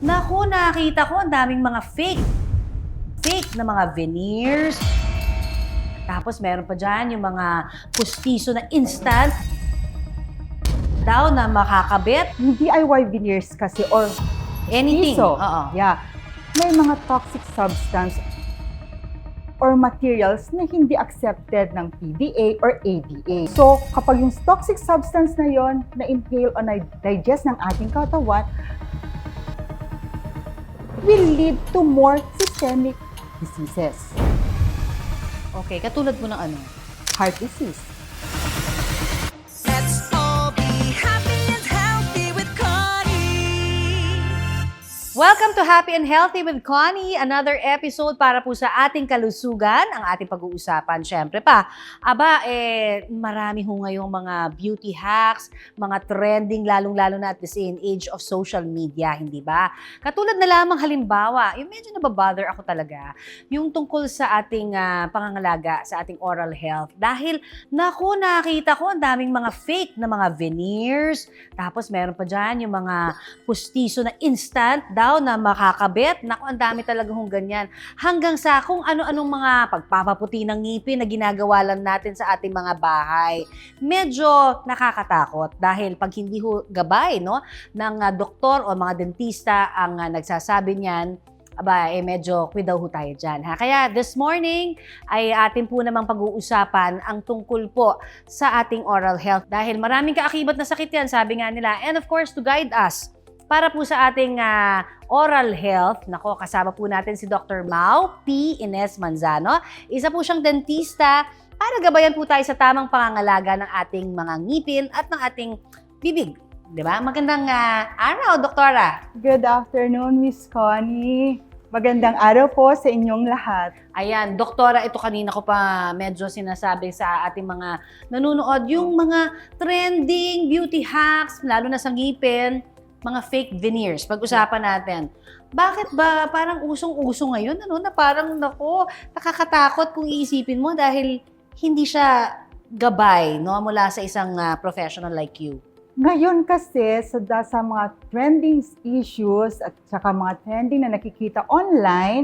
Naku, nakita ko ang daming mga fake na mga veneers. Tapos meron pa dyan yung mga pustiso na instant daw na makakabit. Yung DIY veneers kasi or Anything. piso, Oo. yeah, may mga toxic substance or materials na hindi accepted ng PDA or ADA. So, kapag yung toxic substance na yon na-inhale o na-digest ng ating katawan, will lead to more systemic diseases. Okay, katulad po ng ano? Heart disease. Let's all be happy and healthy with Connie. Welcome to Happy and Healthy with Connie. Another episode para po sa ating kalusugan, ang ating pag-uusapan. Syempre pa, marami ho ngayong mga beauty hacks, mga trending, lalong-lalo na at this in age of social media, hindi ba? Katulad na lamang halimbawa, yung medyo nababother ako talaga, yung tungkol sa ating pangangalaga, sa ating oral health. Dahil, naku, nakita ko ang daming mga fake na mga veneers, tapos meron pa dyan yung mga pustiso na instant daw na makakabit. Naku, ang dami talaga hong ganyan. Hanggang sa kung ano-anong mga pagpapaputi ng ngipin na ginagawa lang natin sa ating mga bahay. Medyo nakakatakot dahil pag hindi ho gabay ng doktor o mga dentista ang nagsasabi niyan, medyo daw ho tayo dyan. Kaya this morning ay atin po namang pag-uusapan ang tungkol po sa ating oral health. Dahil maraming kaakibat na sakit yan, sabi nga nila. And of course, to guide us para po sa ating oral health, nako, kasama po natin si Dr. Mau P. Ines Manzano. Isa po siyang dentista para gabayan po tayo sa tamang pangangalaga ng ating mga ngipin at ng ating bibig. Diba? Magandang araw, Doktora. Good afternoon, Miss Connie. Magandang araw po sa inyong lahat. Ayan, Doktora, ito kanina ko pa medyo sinasabi sa ating mga nanonood, yung mga trending beauty hacks, lalo na sa ngipin, mga fake veneers. Pag-usapan natin. Bakit ba parang usong-uso ngayon? Na parang, nakakatakot kung iisipin mo dahil hindi siya gabay mula sa isang professional like you. Ngayon kasi, sa mga trending issues at saka mga trending na nakikita online,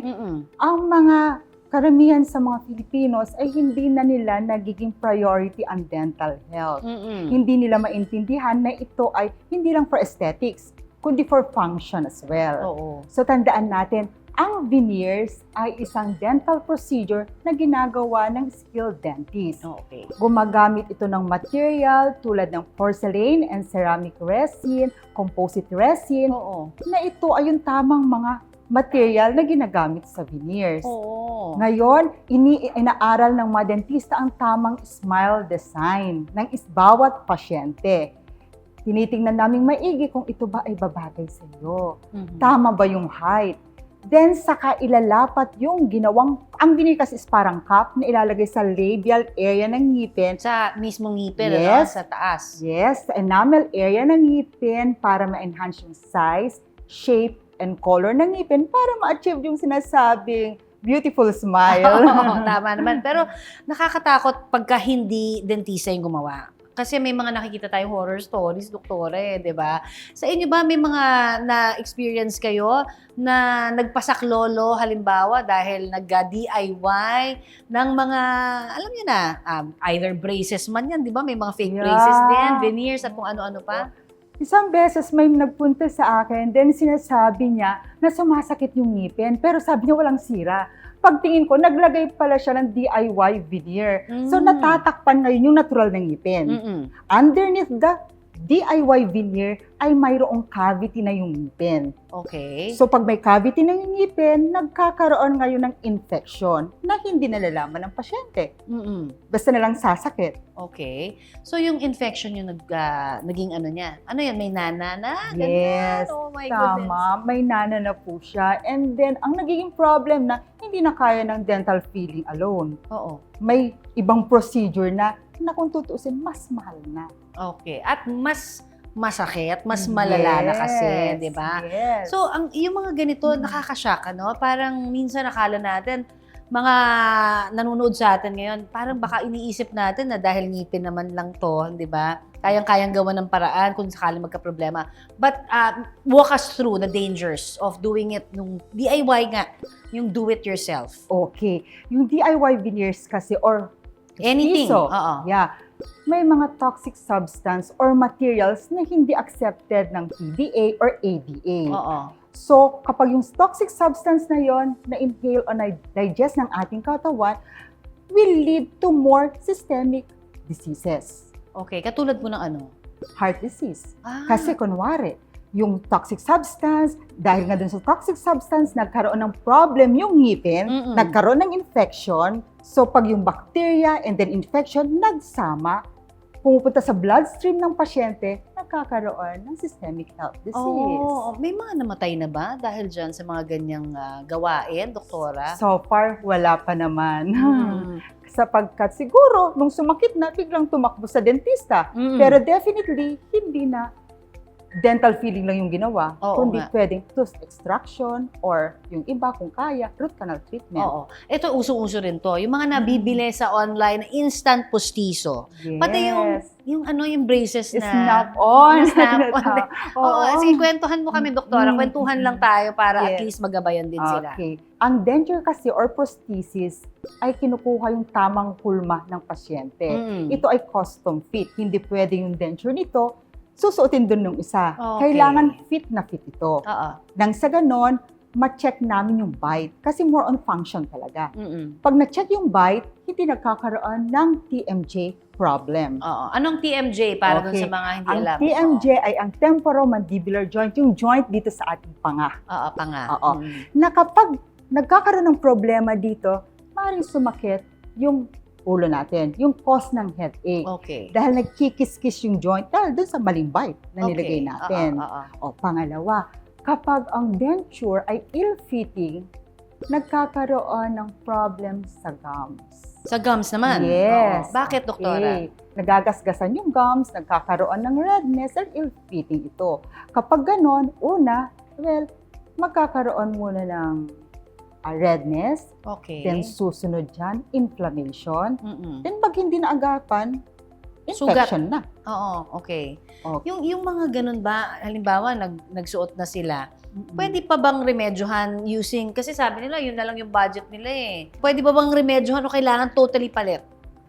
ang mga karamihan sa mga Filipinos ay hindi na nila nagiging priority ang dental health. Hindi nila maintindihan na ito ay hindi lang for aesthetics, kundi for function as well. Oo. So tandaan natin, ang veneers ay isang dental procedure na ginagawa ng skilled dentist. Okay. Gumagamit ito ng material tulad ng porcelain and ceramic resin, composite resin, Oo. na ito ay yung tamang mga material na ginagamit sa veneers. Oo. Ngayon, inaaral ng mga dentista ang tamang smile design ng bawat pasyente. Tinitingnan naming maigi kung ito ba ay babagay sa iyo. Tama ba yung height? Then, saka ilalapat yung ang veneer kasi is parang cup na ilalagay sa labial area ng ngipin. Sa mismong ngipin, Yes. sa taas. Yes, sa enamel area ng ngipin para ma-enhance yung size, shape, and color ng ngipin para ma-achieve yung sinasabing beautiful smile. Oo, tama naman. Pero nakakatakot pagka hindi dentista yung gumawa. Kasi may mga nakikita tayong horror stories, doktore, di ba? Sa inyo ba may mga na-experience kayo na nagpasaklolo, halimbawa, dahil nag-DIY ng mga, alam niyo na, either braces man yan, di ba? May mga fake braces din, veneers at kung ano-ano pa. Isang beses may nagpunta sa akin, then sinasabi niya na sumasakit yung ngipin, pero sabi niya walang sira. Pagtingin ko, naglagay pala siya ng DIY veneer. So natatakpan ngayon yung natural na ngipin. Underneath the DIY veneer ay mayroong cavity na yung ngipin. Okay. So pag may cavity na yung ngipin, nagkakaroon ngayon ng infection na hindi nalalaman ng pasyente. Basta nalang sasakit. Okay. So yung infection yung naging ano niya. Ano yan? May nana na? Yes, Ganyan? Oh my goodness. tama. May nana na po siya. And then, ang nagiging problem na hindi na kaya ng dental filling alone. Oo. May ibang procedure na kung tutuusin, mas mahal na. Okay. At mas masakit, mas malala na kasi, di ba? Yes. So, yung mga ganito, nakakashock, Parang minsan nakala natin, mga nanonood sa atin ngayon, parang baka iniisip natin na dahil ngipin naman lang to, di ba? kayang-kayang gawa ng paraan kung sakaling magka-problema. But walk us through the dangers of doing it nung DIY nga, yung do it yourself. Okay. Yung DIY veneers kasi or Anything. piso, Oo. yeah, may mga toxic substance or materials na hindi accepted ng PDA or ADA. Oo. So, kapag yung toxic substance na yon na-inhale o na-digest ng ating katawan, will lead to more systemic diseases. Okay, katulad mo ng ano? Heart disease. Ah. Kasi kunwari, yung toxic substance, dahil nga dun sa toxic substance, nagkaroon ng problem yung ngipin, Mm-mm. nagkaroon ng infection. So, pag yung bacteria and then infection nagsama, pumupunta sa bloodstream ng pasyente, nagkakaroon ng systemic health disease. Oh, may mga namatay na ba dahil dyan sa mga ganyang gawain, doktora? So far, wala pa naman. Mm. Sapagkat siguro, nung sumakit na, biglang tumakbo sa dentista. Mm. Pero definitely, hindi na dental filling lang yung ginawa, Oo kundi nga. pwedeng tooth extraction or yung iba kung kaya, root canal treatment. Oo. Ito, usong-uso rin to. Yung mga nabibili sa online, instant postizo. Yes. Pati yung braces na... Snap-on. Snap-on. Oo, sige, kwentuhan mo kami, doktora. Mm. Kwentuhan lang tayo para at Yes. least magabayan din sila. Okay. Ang denture kasi or prosthesis ay kinukuha yung tamang hulma ng pasyente. Mm. Ito ay custom fit. Hindi pwede yung denture nito susuotin dun ng isa. Okay. Kailangan fit na fit ito. Oo. Nang sa ganon, ma-check namin yung bite. Kasi more on function talaga. Mm-mm. Pag na-check yung bite, hindi nagkakaroon ng TMJ problem. Oo. Anong TMJ para dun Okay. sa mga hindi Ang alam? TMJ ay ang temporomandibular joint, yung joint dito sa ating panga. Oo, pa nga. Oo. Mm. Na kapag nagkakaroon ng problema dito, maaaring sumakit yung ulo natin, yung cause ng headache. Okay. Dahil nagkikis-kis yung joint dahil dun sa maling bite na nilagay natin. Oo. O pangalawa, kapag ang denture ay ill-fitting, nagkakaroon ng problem sa gums. Sa gums naman? Yes. Oo. Bakit, doktora? Okay. Nagagasgasan yung gums, nagkakaroon ng redness, and ill-fitting ito. Kapag ganon, una, magkakaroon muna ng redness, Okay. then susunod dyan, inflammation, Mm-mm. then pag hindi naagapan, infection na. Oo, okay. Okay. Yung mga ganun ba, halimbawa, nagsuot na sila, pwede pa bang remedyohan using, kasi sabi nila, yun na lang yung budget nila eh. Pwede ba bang remedyohan o kailangan totally palit?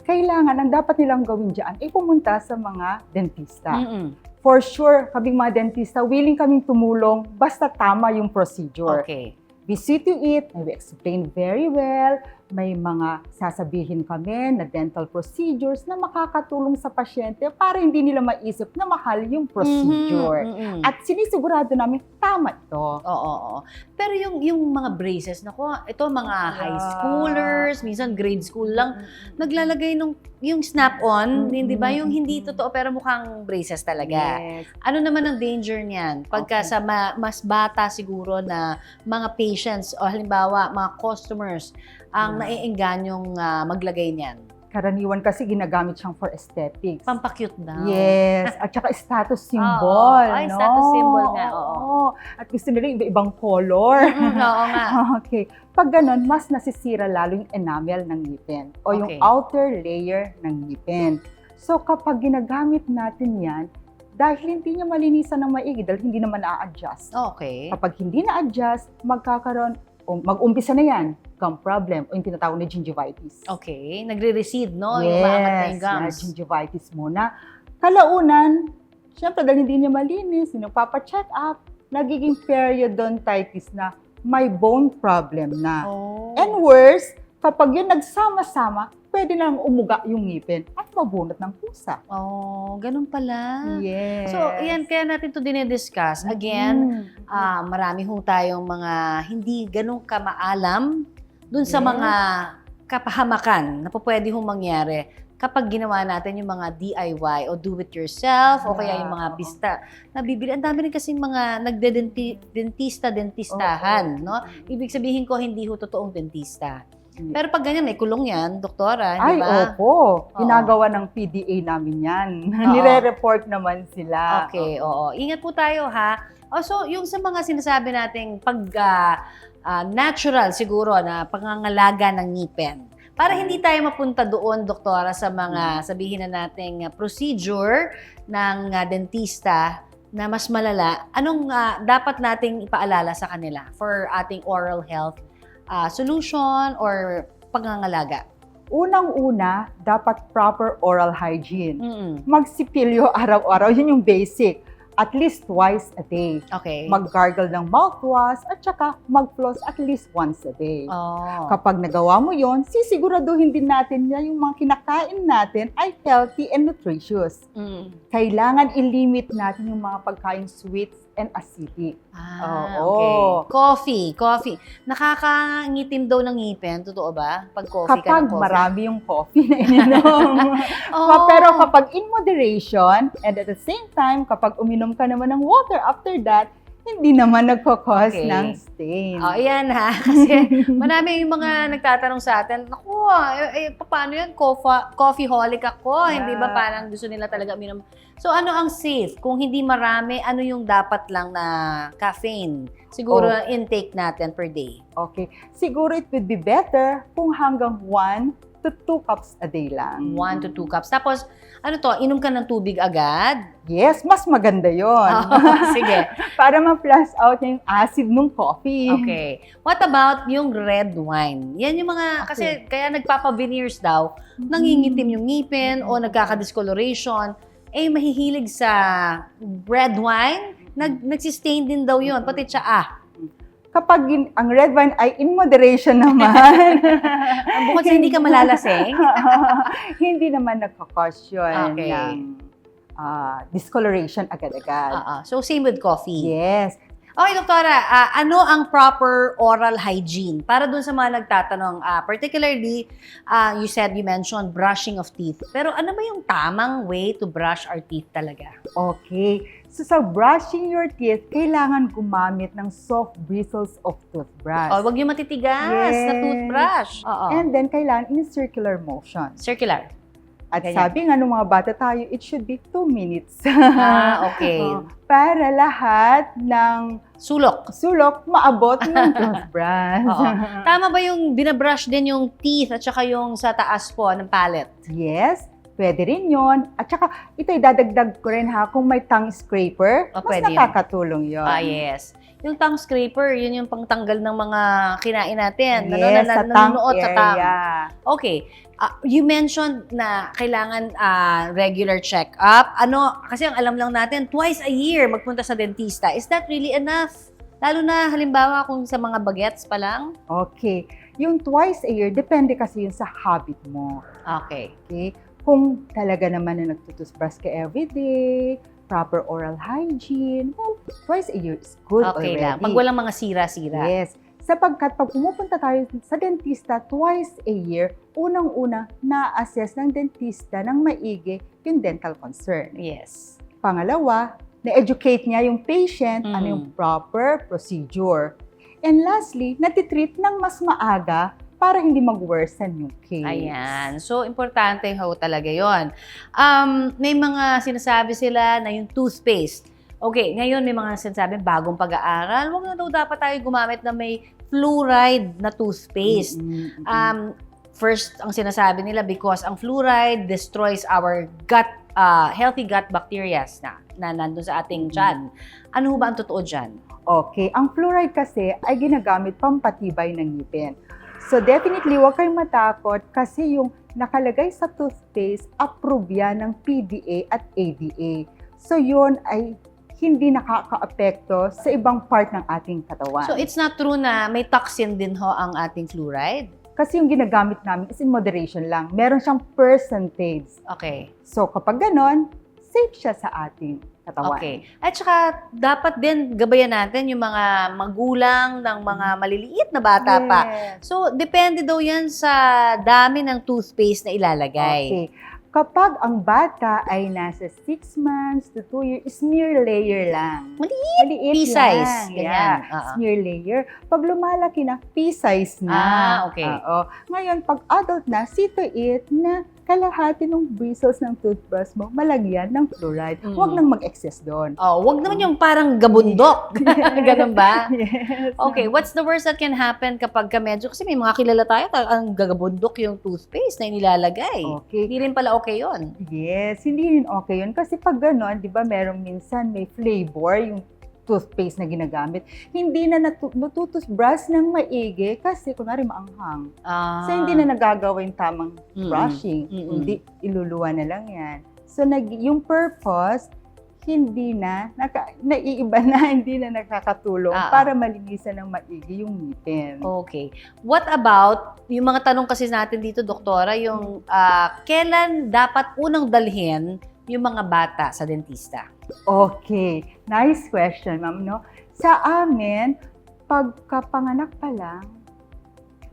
Kailangan, ang dapat nilang gawin dyan, ay pumunta sa mga dentista. Mm-mm. For sure, kaming mga dentista, willing kaming tumulong basta tama yung procedure. Okay. We see to it, and we explain very well, may mga sasabihin kami na dental procedures na makakatulong sa pasyente para hindi nila maisip na mahal yung procedure. Mhm, mhm. At sinisigurado namin, tama ito. Oo. Pero yung mga braces, naku, ito mga high schoolers, minsan grade school lang, naglalagay nung yung snap-on, di ba? Yung hindi totoo pero mukhang braces talaga. Yes. Ano naman ang danger niyan? Pagka Okay. sa mas bata siguro na mga patients o halimbawa mga customers ang naiengganyong maglagay niyan. Karaniwan kasi ginagamit siyang for aesthetics. Pampakute daw. Yes, at saka status symbol. Oo. Ay, no? status symbol nga, oo. At gusto nila iba-ibang color. Oo nga. Okay. Pag ganun, mas nasisira lalo yung enamel ng ngipin o yung Okay. outer layer ng ngipin. So kapag ginagamit natin yan, dahil hindi niya malinisan ng maigi, dahil hindi naman na-adjust. Okay. Kapag hindi na-adjust, magkakaroon, mag-umpisa na yan, gum problem o yung tinatawag na gingivitis. Okay. Nagre-recede, no? Yung maangat na yung gums. gingivitis muna. Kalaunan, syempre dahil hindi niya malinis, hindi nagpapa-check up, nagiging periodontitis na may bone problem na. Oh. And worse, kapag yun nagsama-sama, pwede nang umuga yung ngipin at mabunot ng pusa. Oh, ganun pala. Yes. So, yan, kaya natin to dinidiscuss. Again, marami ho tayong mga hindi ganun kamaalam dun sa Yes. mga kapahamakan na po pwede hong mangyari kapag ginawa natin yung mga DIY o do it yourself o kaya yung mga Oo. bista na bibili. Ang dami rin kasi mga nagde-dentistahan, no? Ibig sabihin ko, hindi ho totoong dentista. Pero pag ganyan, may kulong yan, doktora, di Ay, ba? opo. Ginagawa ng PDA namin yan. Nire-report naman sila. Okay, oo. Ingat po tayo, ha? So, yung sa mga sinasabi nating pag natural siguro na pangangalaga ng ngipin, Para hindi tayo mapunta doon, doktora, sa mga sabihin na nating procedure ng dentista na mas malala, anong dapat nating ipaalala sa kanila for ating oral health solution or pangangalaga? Unang-una, dapat proper oral hygiene. Mm-mm. Magsipilyo araw-araw, yun yung basic. At least twice a day. Okay. Mag-gargle ng mouthwash at saka mag-floss at least once a day. Oh. Kapag nagawa mo yon, sisiguraduhin din natin na yung mga kinakain natin ay healthy and nutritious. Mm. Kailangan i-limit natin yung mga pagkain sweets and acidic. Oo. Okay. Coffee. Nakakangitim daw ng ngipin. Totoo ba? Pag coffee ka Kapag ng coffee. marami yung coffee na ininom. Oh. Pero kapag in moderation, and at the same time, kapag uminom ka naman ng water after that, hindi naman nagkakos Okay. ng stain. Oh, ayan ha. Kasi marami yung mga nagtatanong sa atin, naku, paano yan? Coffeeholic ako. Hindi ba parang gusto nila talaga uminom? So, ano ang safe? Kung hindi marami, ano yung dapat lang na caffeine? Siguro intake natin per day. Okay. Siguro it would be better kung hanggang 1 to 2 cups a day lang. 1 to 2 cups. Tapos, ano to, inom ka ng tubig agad? Yes, mas maganda yon. Sige. Para ma-flush out yung acid ng coffee. Okay. What about yung red wine? Yan yung mga, kasi kaya nagpapa-veneers daw, nangingitim yung ngipin o nagkaka-discoloration, mahihilig sa red wine, nagsistain din daw yun, pati tsaa. Kapag ang red wine ay in moderation naman. Bukod sa hindi ka malalasing. Hindi naman nagkakos yun Okay. ng discoloration agad-agad. So, same with coffee. Yes. Okay, doktora, ano ang proper oral hygiene? Para dun sa mga nagtatanong, particularly, you mentioned brushing of teeth. Pero ano ba yung tamang way to brush our teeth talaga? Okay. So sa brushing your teeth, kailangan gumamit ng soft bristles of toothbrush. Wag yung matitigas na Yes. toothbrush. And then kailangan in circular motion. Circular. At Ganyan. sabi nga ng mga bata tayo, it should be 2 minutes. Okay. Para lahat ng Sulok. sulok maabot ng toothbrush. Oo. Tama ba yung binabrush din yung teeth at saka yung sa taas po ng palate? Yes, pwede rin yon. At saka, ito idadagdag ko rin ha, kung may tongue scraper, mas Pwede yun. nakakatulong yon. Yes. Yung tongue scraper, yun yung pangtanggal ng mga kinain natin. Yes, sa tongue nanonood sa tongue. area. Okay. You mentioned na kailangan regular check-up. Kasi ang alam lang natin, twice a year magpunta sa dentista. Is that really enough? Lalo na halimbawa kung sa mga bagets pa lang? Okay. Yung twice a year, depende kasi yun sa habit mo. Okay. Okay? Kung talaga naman na nagtutoothbrush ka everyday, proper oral hygiene, well, twice a year is good Okay already. lang. Pag walang mga sira-sira. Yes. Sapagkat pag pumupunta tayo sa dentista twice a year, unang-una, na-assess ng dentista ng maigi yung dental concern. Yes. Pangalawa, na-educate niya yung patient ano yung proper procedure. And lastly, natitreat ng mas maaga para hindi mag-worsen yung case. Ayan. So, importante ho talaga yon. May mga sinasabi sila na yung toothpaste. Okay, ngayon may mga sinasabi bagong pag-aaral. Huwag na daw dapat tayo gumamit na may fluoride na toothpaste. First, ang sinasabi nila because ang fluoride destroys our gut, healthy gut bacteria na nandun sa ating tiyan. Ano ba ang totoo dyan? Okay, ang fluoride kasi ay ginagamit pampatibay ng ngipin. So definitely, huwag kayong matakot kasi yung nakalagay sa toothpaste, approve yan ng PDA at ADA. So yun ay hindi nakaka-apekto sa ibang part ng ating katawan. So, it's not true na may toxin din ho ang ating fluoride? Kasi yung ginagamit namin is in moderation lang. Meron siyang percentage. Okay. So kapag ganon, safe siya sa ating katawan. Okay. At saka, dapat din gabayan natin yung mga magulang ng mga maliliit na bata pa. Yes. So, depende daw yan sa dami ng toothpaste na ilalagay. Okay. Kapag ang bata ay nasa 6 months to 2 years, smear layer lang. Maliit Pea size. lang. Ganyan. Smear layer. Pag lumalaki na, pea size na. Okay. Oo. Ngayon, pag adult na, see to it na kalahati ng bristles ng toothbrush mo malagyan ng fluoride. Huwag nang mag-excess doon. Oh, wag naman yung parang gabundok. Ganun ba? Yes. Okay, what's the worst that can happen kapag ka medyo, kasi may mga kilala tayo, ang gagabundok yung toothpaste na inilalagay. Okay. Hindi rin pala okay yun. Yes, hindi rin okay yun. Kasi pag gano'n, di ba, merong minsan may flavor yung toothpaste na ginagamit. Hindi na natutoothbrush ng maigi kasi kunwari maanghang. Ah. So, hindi na nagagawa yung tamang brushing. Mm-mm. Hindi, iluluwa na lang yan. So, yung purpose, hindi na, naiiba na, hindi na nakakatulong para malinisan ng maigi yung ngipin. Okay. What about, yung mga tanong kasi natin dito, doktora, yung kailan dapat unang dalhin yung mga bata sa dentista? Okay. Nice question, ma'am, no? Sa amin, pagkapanganak pa lang,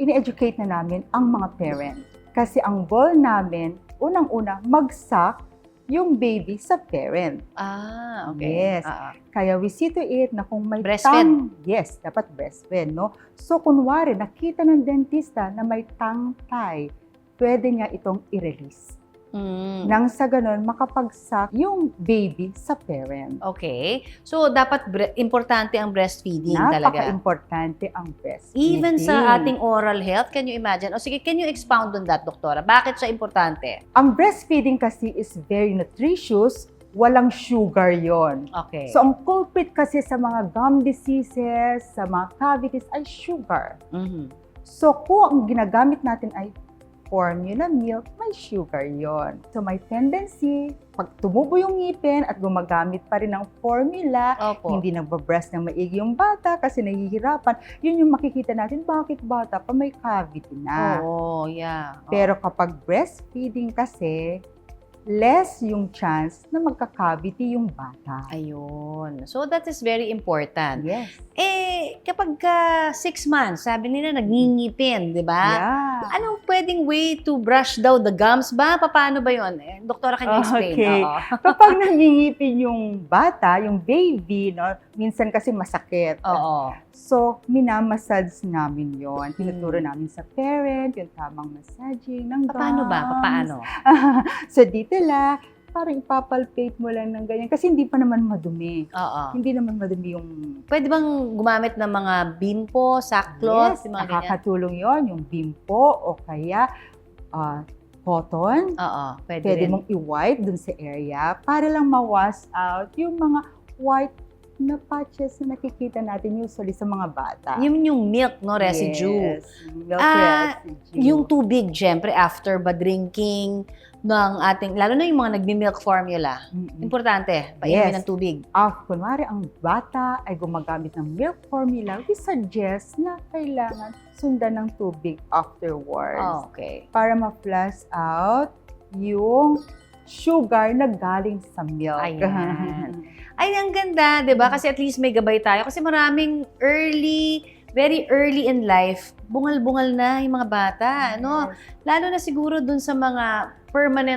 ini-educate na namin ang mga parent. Kasi ang goal namin, unang-una, mag-suck yung baby sa parent. Ah, okay. Yes. Kaya we see to it na kung may Breastfed. yes, dapat breastfed, no? So, kunwari, nakita ng dentista na may tongue tie, pwede niya itong i-release. Nang sa ganun, makapagsak yung baby sa parent. Okay. So, dapat importante ang breastfeeding talaga. Napaka-importante ang breastfeeding. Even sa ating oral health, can you imagine? O sige, can you expound on that, doktora? Bakit siya importante? Ang breastfeeding kasi is very nutritious, walang sugar yon. Okay. So, ang culprit kasi sa mga gum diseases, sa mga cavities, ay sugar. So, kung ang ginagamit natin ay formula milk, may sugar yon. So, may tendency, pag tumubo yung ngipin at gumagamit pa rin ng formula, hindi nagbabreast ng maigi yung bata kasi nahihirapan, yun yung makikita natin, bakit bata pa may cavity na. Pero kapag breastfeeding kasi, less yung chance na magka-cavity yung bata. Ayun. So, that is very important. Yes. Kapag 6 months, sabi nila, nagngingipin, di ba? Yeah. Anong pwedeng way to brush daw the gums ba? Paano ba yun? Doktora, can you explain? Okay. Kapag nangingipin yung bata, yung baby, no, minsan kasi masakit. So, minamassage namin yon. Tinuturo namin sa parent, yung tamang massaging ng gums. Paano ba? Paano? So, dito lang, parang ipapalpate mo lang ng ganyan. Kasi hindi pa naman madumi. Hindi naman madumi yung... Pwede bang gumamit ng mga bimpo, sackcloth, Yes, yung mga ganyan? nakakatulong yon, yung bimpo o kaya cotton. Pwede mong i-wipe dun sa area para lang ma-wash out yung mga white na patches na nakikita natin usually sa mga bata. Yung milk, no? Residue. Yes, milk residue. Yung tubig, syempre, after ba drinking ng ating, lalo na yung mga nagmi-milk formula, importante, painumin ng tubig. Kunwari, ang bata ay gumagamit ng milk formula, we suggest na kailangan sundan ng tubig afterwards. Okay. Para ma-flush out yung sugar na galing sa milk. Ayan. Ay, ang ganda, di ba? Kasi at least may gabay tayo. Kasi maraming very early in life, bungal-bungal na yung mga bata. No? Lalo na siguro dun sa mga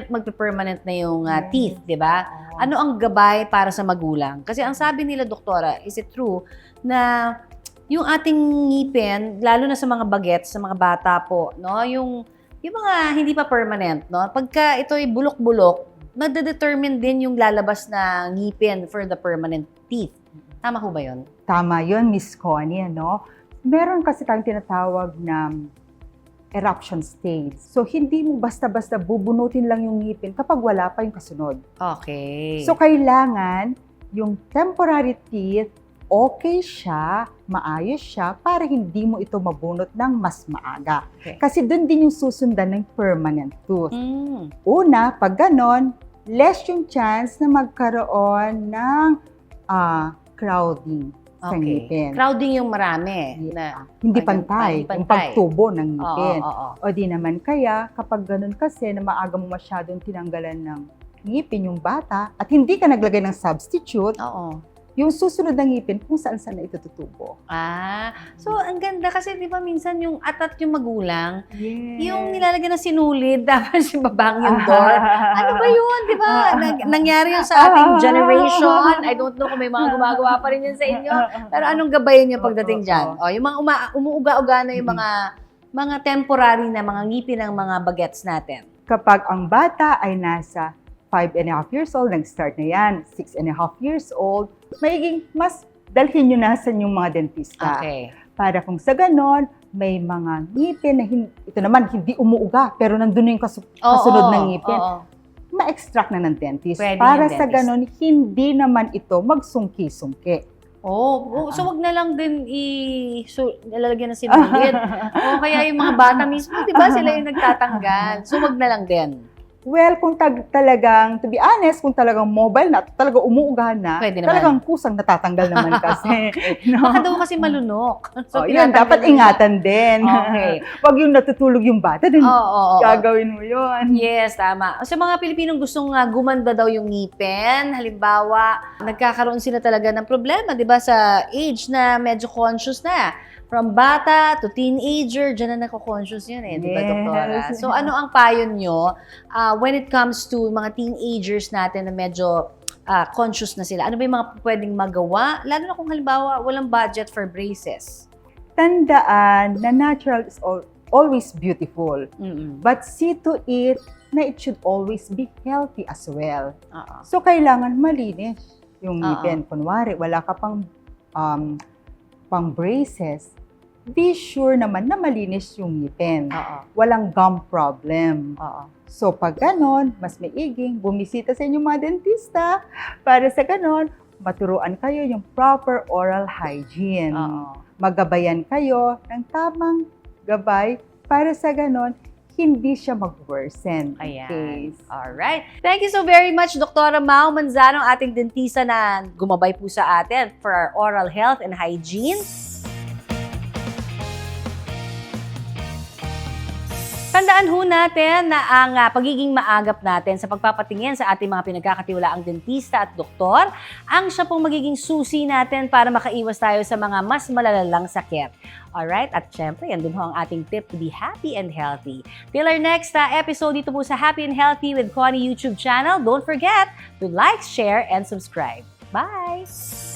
magpe-permanent na yung teeth, di ba? Ano ang gabay para sa magulang? Kasi ang sabi nila, doktora, is it true, na yung ating ngipin, lalo na sa mga bagets, sa mga bata po, no? Yung mga hindi pa permanent, no? Pagka ito ay bulok-bulok, nade-determine din yung lalabas na ngipin for the permanent teeth. Tama ho ba yun? Tama yun, Miss Connie, no? Meron kasi tayong tinatawag na eruption stage. So, hindi mo basta-basta bubunutin lang yung ngipin kapag wala pa yung kasunod. Okay. So, kailangan yung temporary teeth, okay siya, maayos siya, para hindi mo ito mabunot ng mas maaga. Okay. Kasi doon din yung susundan ng permanent tooth. Una, pag ganon, less yung chance na magkaroon ng crowding sa ngipin. Crowding yung marami. Hindi pantay, yung pagtubo ng ngipin. Oo. O di naman kaya, kapag ganon kasi na maaga mo masyadong tinanggalan ng ngipin yung bata at hindi ka naglagay ng substitute, yung susunod na ngipin kung saan-saan na ito tutubo. So ang ganda kasi di ba minsan yung atat yung magulang, Yes. yung nilalagyan na sinulid, dapat si babang yung door. Ano ba yun, di ba? Nangyari yun sa ating generation. I don't know kung may mga gumagawa pa rin yan sa inyo. Pero anong gabayan niyo pagdating dyan? Yung mga umuuga-uga na yung mga temporary na mga ngipin ng mga bagets natin. kapag ang bata ay nasa 5.5 years old, nag-start na yan, 6.5 years old, maiging mas dalhin nyo na sa inyong mga dentista. Okay. Para kung sa ganon, may mga ngipin na ito naman hindi umuuga, pero nandun na yung kasunod ng ngipin, Oo. ma-extract na ng dentist. Pwede Para yung sa dentist. ganon, hindi naman ito magsungki-sungki. So wag na lang din nilalagyan ng sinulid. O kaya yung mga bata mismo, di ba, sila yung nagtatanggal. So wag na lang din. Well, kung talagang, to be honest, kung talagang mobile na, talagang umuugahan na, Pwede naman. talagang kusang natatanggal naman kasi. No? Baka daw kasi malunok. So, Yun, tinatanggal dapat nila. ingatan din. Okay. Wag yung natutulog yung bata, din Oo. gagawin mo yun. Yes, tama. Sa mga Pilipinong gustong gumanda daw yung ngipin, halimbawa, nagkakaroon sila talaga ng problema, di ba, sa age na medyo conscious na. From bata to teenager, dyan na nako-conscious yun di ba, Yes. doktora? So, ano ang payo nyo when it comes to mga teenagers natin na medyo conscious na sila? Ano ba yung mga pwedeng magawa? Lalo na kung halimbawa, walang budget for braces. Tandaan na natural is always beautiful. Mm-mm. But see to it na it should always be healthy as well. Oo. So, kailangan malinis yung Oo. ngipin. Kunwari, wala ka pang braces, be sure naman na malinis yung ngipin. Oo. Walang gum problem. Oo. So, pag ganon, mas maiging bumisita sa inyong mga dentista para sa ganon, maturuan kayo yung proper oral hygiene. Oo. Magabayan kayo ng tamang gabay para sa ganon, hindi siya mag-worsen. Ayan. Alright. Thank you so very much, Dr. Mau Manzano, ating dentista na gumabay po sa atin for our oral health and hygiene. Tandaan ho natin na ang pagiging maagap natin sa pagpapatingin sa ating mga pinagkakatiwalaang dentista at doktor, ang siya pong magiging susi natin para makaiwas tayo sa mga mas malalalang sakit. Alright? At syempre, yan din ho ang ating tip to be happy and healthy. Till our next episode dito po sa Happy and Healthy with Connie YouTube channel, don't forget to like, share, and subscribe. Bye!